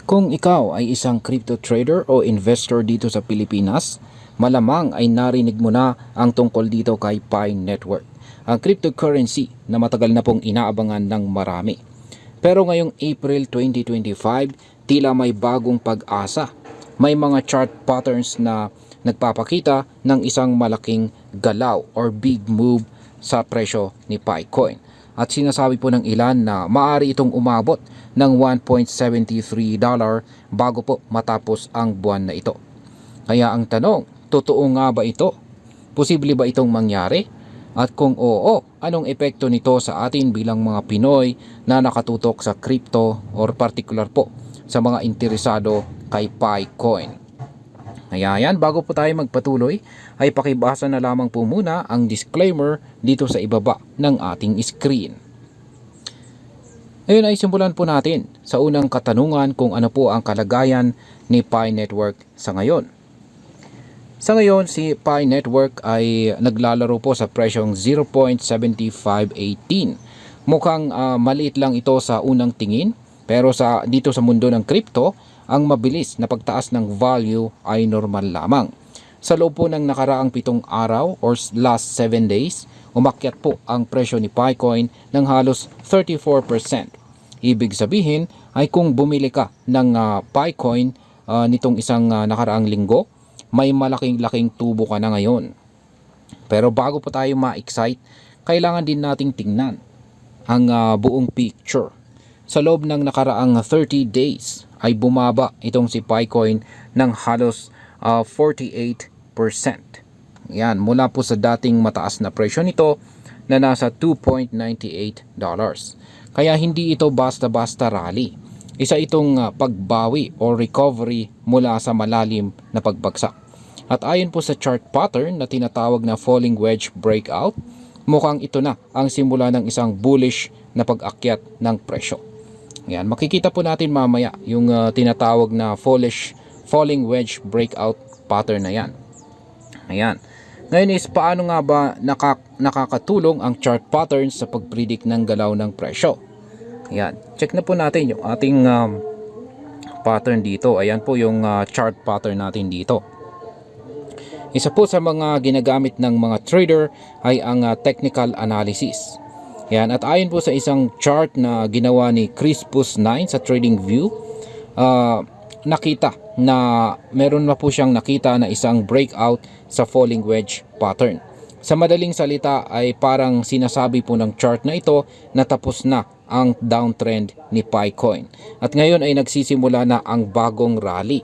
Kung ikaw ay isang crypto trader o investor dito sa Pilipinas, malamang ay narinig mo na ang tungkol dito kay Pi Network, ang cryptocurrency na matagal na pong inaabangan ng marami. Pero ngayong April 2025, tila may bagong pag-asa. May mga chart patterns na nagpapakita ng isang malaking galaw or big move sa presyo ni Picoin. At sinasabi po ng ilan na maaari itong umabot ng $1.73 bago po matapos ang buwan na ito. Kaya ang tanong, totoo nga ba ito? Posible ba itong mangyari? At kung oo, anong epekto nito sa atin bilang mga Pinoy na nakatutok sa crypto or particular po sa mga interesado kay Picoin? Kaya yan, bago po tayo magpatuloy, ay pakibasa na lamang po muna ang disclaimer dito sa ibaba ng ating screen. Ngayon ay simulan po natin sa unang katanungan kung ano po ang kalagayan ni Pi Network sa ngayon. Sa ngayon, si Pi Network ay naglalaro po sa presyong 0.7518. Mukhang maliit lang ito sa unang tingin, pero dito sa mundo ng crypto, ang mabilis na pagtaas ng value ay normal lamang. Sa loob po ng nakaraang 7 araw or last 7 days, umakyat po ang presyo ni Picoin ng halos 34%. Ibig sabihin ay kung bumili ka ng Picoin nitong isang nakaraang linggo, may malaking-laking tubo ka na ngayon. Pero bago pa tayo ma-excite, kailangan din nating tingnan ang buong picture. Sa loob ng nakaraang 30 days ay bumaba itong si Picoin ng halos 48%. Yan, mula po sa dating mataas na presyo nito na nasa $2.98. Kaya hindi ito basta-basta rally. Isa itong pagbawi o recovery mula sa malalim na pagbagsak. At ayon po sa chart pattern na tinatawag na falling wedge breakout, mukhang ito na ang simula ng isang bullish na pag-akyat ng presyo. Yan, makikita po natin mamaya yung tinatawag na falling wedge breakout pattern na yan. Ayan. Ngayon is paano nga ba nakakatulong ang chart patterns sa pag-predict ng galaw ng presyo? Ayan, check na po natin yung ating pattern dito. Ayan po yung chart pattern natin dito. Isa po sa mga ginagamit ng mga trader ay ang technical analysis. Yan, at ayon po sa isang chart na ginawa ni Crispus9 sa TradingView, nakita na meron na po siyang nakita na isang breakout sa falling wedge pattern. Sa madaling salita ay parang sinasabi po ng chart na ito na tapos na ang downtrend ni Picoin. At ngayon ay nagsisimula na ang bagong rally.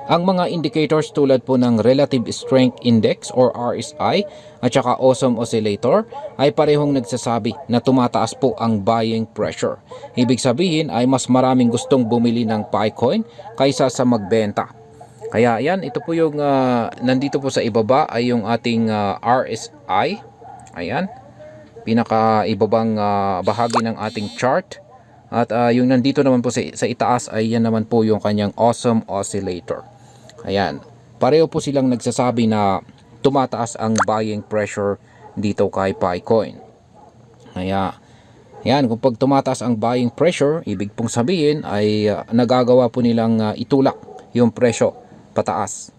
Ang mga indicators tulad po ng Relative Strength Index or RSI at saka Awesome Oscillator ay parehong nagsasabi na tumataas po ang buying pressure. Ibig sabihin ay mas maraming gustong bumili ng Picoin kaysa sa magbenta. Kaya yan, ito po yung nandito po sa ibaba ay yung ating RSI. Ayan, pinaka-ibabang bahagi ng ating chart. At yung nandito naman po sa itaas ay yan naman po yung kanyang Awesome Oscillator. Ayan, pareho po silang nagsasabi na tumataas ang buying pressure dito kay Picoin. Kaya, yan, kung pag tumataas ang buying pressure, ibig pong sabihin ay nagagawa po nilang itulak yung presyo pataas.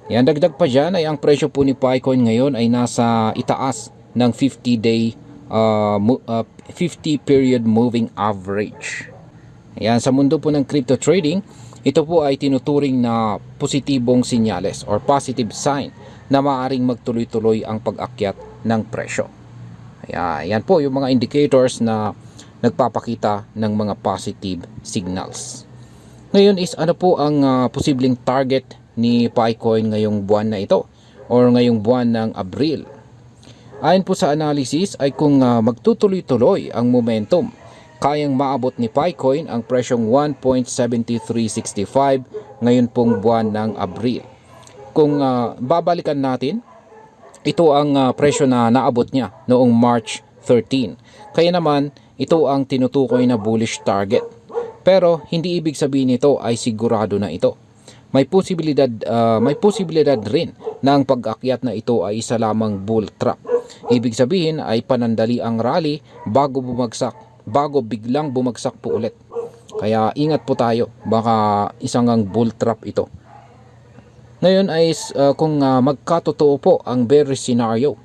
Yan, dagdag pa dyan ay ang presyo po ni Picoin ngayon ay nasa itaas ng 50-day 50 period moving average. Ayan, sa mundo po ng crypto trading, ito po ay tinuturing na positibong sinyales or positive sign na maaaring magtuloy-tuloy ang pag-akyat ng presyo. Ayan po yung mga indicators na nagpapakita ng mga positive signals. Ngayon is ano po ang posibleng target ni Picoin ngayong buwan na ito or ngayong buwan ng Abril? Ayon po sa analysis ay kung magtutuloy-tuloy ang momentum, kayang maabot ni Picoin ang presyong 1.7365 ngayon pong buwan ng Abril. Kung babalikan natin, ito ang presyo na naabot niya noong March 13. Kaya naman, ito ang tinutukoy na bullish target. Pero hindi ibig sabihin nito ay sigurado na ito. May posibilidad rin na ang pag-akyat na ito ay isa lamang bull trap. Ibig sabihin ay panandali ang rally bago biglang bumagsak po ulit. Kaya ingat po tayo, baka isang ang bull trap ito. Ngayon ay kung magkatotoo po ang bearish scenario,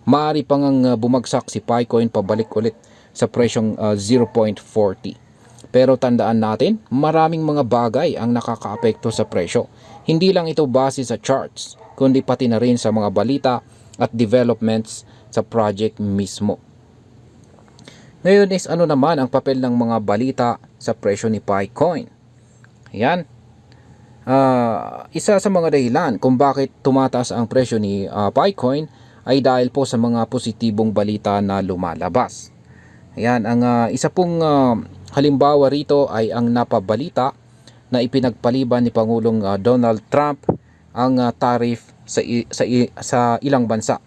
maaari pang bumagsak si Picoin pabalik ulit sa presyong 0.40. Pero tandaan natin, maraming mga bagay ang nakakaapekto sa presyo. Hindi lang ito base sa charts, kundi pati na rin sa mga balita at developments sa project mismo. Ngayon is ano naman ang papel ng mga balita sa presyo ni Picoin? Ayan. Isa sa mga dahilan kung bakit tumataas ang presyo ni Picoin ay dahil po sa mga positibong balita na lumalabas. Ayan, ang isa pong halimbawa rito ay ang napabalita na ipinagpaliban ni Pangulong Donald Trump ang tariff sa ilang bansa.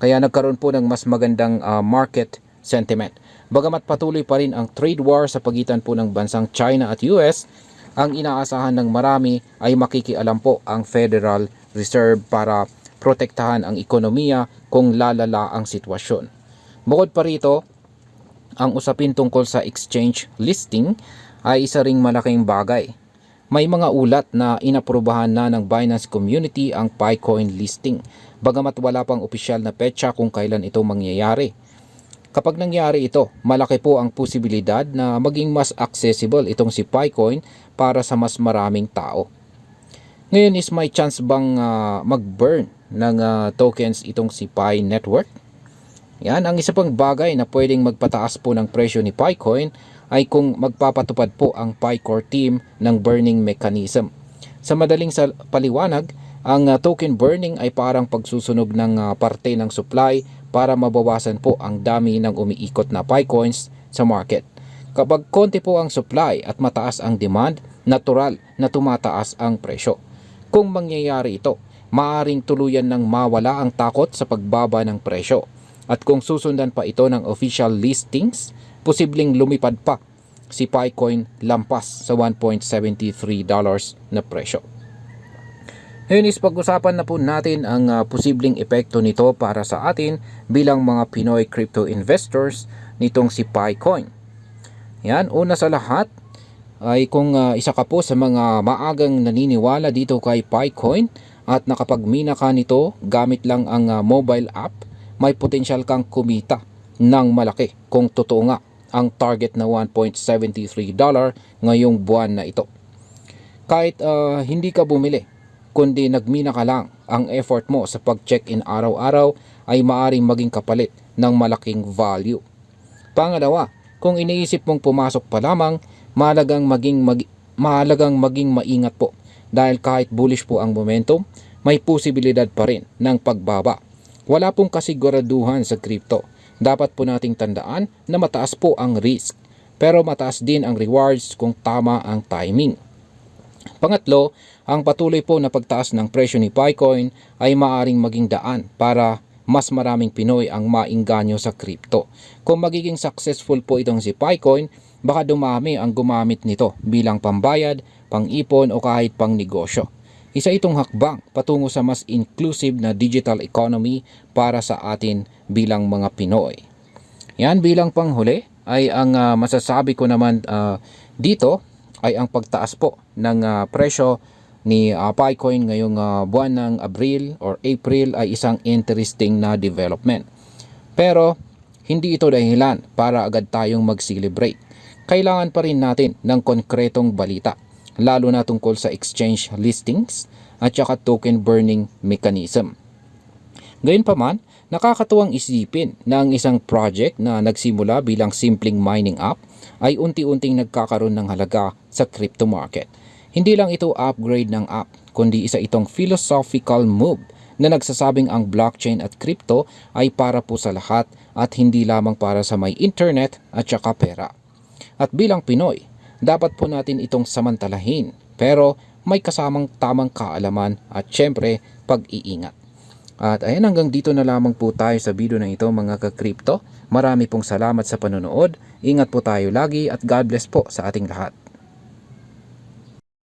Kaya nagkaroon po ng mas magandang market sentiment. Bagamat patuloy pa rin ang trade war sa pagitan po ng bansang China at US, ang inaasahan ng marami ay makikialam po ang Federal Reserve para protektahan ang ekonomiya kung lalala ang sitwasyon. Bukod pa rito, ang usapin tungkol sa exchange listing ay isa ring malaking bagay. May mga ulat na inaprubahan na ng Binance community ang Picoin listing, bagamat wala pang opisyal na petsa kung kailan ito mangyayari. Kapag nangyari ito, malaki po ang posibilidad na maging mas accessible itong si Picoin para sa mas maraming tao. Ngayon is may chance bang mag-burn ng tokens itong si Pi Network? Yan, ang isa pang bagay na pwedeng magpataas po ng presyo ni Picoin ay kung magpapatupad po ang Picore team ng burning mechanism. Sa madaling paliwanag, ang token burning ay parang pagsusunog ng parte ng supply para mabawasan po ang dami ng umiikot na Picoins sa market. Kapag konti po ang supply at mataas ang demand, natural na tumataas ang presyo. Kung mangyayari ito, maaaring tuluyan ng mawala ang takot sa pagbaba ng presyo. At kung susundan pa ito ng official listings, posibleng lumipad pa si Picoin lampas sa $1.73 na presyo. Ngayon is pag-usapan na po natin ang posibleng epekto nito para sa atin bilang mga Pinoy crypto investors nitong si Picoin. Yan, una sa lahat ay kung isa ka po sa mga maagang naniniwala dito kay Picoin at nakapagmina ka nito gamit lang ang mobile app, may potensyal kang kumita ng malaki kung totoo nga ang target na $1.73 ngayong buwan na ito. Kahit hindi ka bumili, kundi nagmina ka lang, ang effort mo sa pag-check-in araw-araw ay maaring maging kapalit ng malaking value. Pangalawa, kung iniisip mong pumasok pa lamang, mahalagang maging maingat po dahil kahit bullish po ang momentum, may posibilidad pa rin ng pagbaba. Wala pong kasiguraduhan sa crypto. Dapat po nating tandaan na mataas po ang risk, pero mataas din ang rewards kung tama ang timing. Pangatlo, ang patuloy po na pagtaas ng presyo ni Picoin ay maaaring maging daan para mas maraming Pinoy ang maingganyo sa crypto. Kung magiging successful po itong si Picoin, baka dumami ang gumamit nito bilang pambayad, pang-ipon o kahit pang negosyo. Isa itong hakbang patungo sa mas inclusive na digital economy para sa atin bilang mga Pinoy. Yan, bilang panghuli ay ang masasabi ko naman dito ay ang pagtaas po ng presyo ni Picoin ngayong buwan ng Abril or April ay isang interesting na development. Pero hindi ito dahilan para agad tayong mag-celebrate. Kailangan pa rin natin ng konkretong balita, lalo na tungkol sa exchange listings at saka token burning mechanism. Gayunpaman, nakakatuwang isipin na ang isang project na nagsimula bilang simpleng mining app ay unti-unting nagkakaroon ng halaga sa crypto market. Hindi lang ito upgrade ng app, kundi isa itong philosophical move na nagsasabing ang blockchain at crypto ay para po sa lahat at hindi lamang para sa may internet at saka pera. At bilang Pinoy, dapat po natin itong samantalahin, pero may kasamang tamang kaalaman at syempre pag-iingat. At ayan, hanggang dito na lamang po tayo sa video na ito mga ka-crypto. Marami pong salamat sa panonood. Ingat po tayo lagi at God bless po sa ating lahat.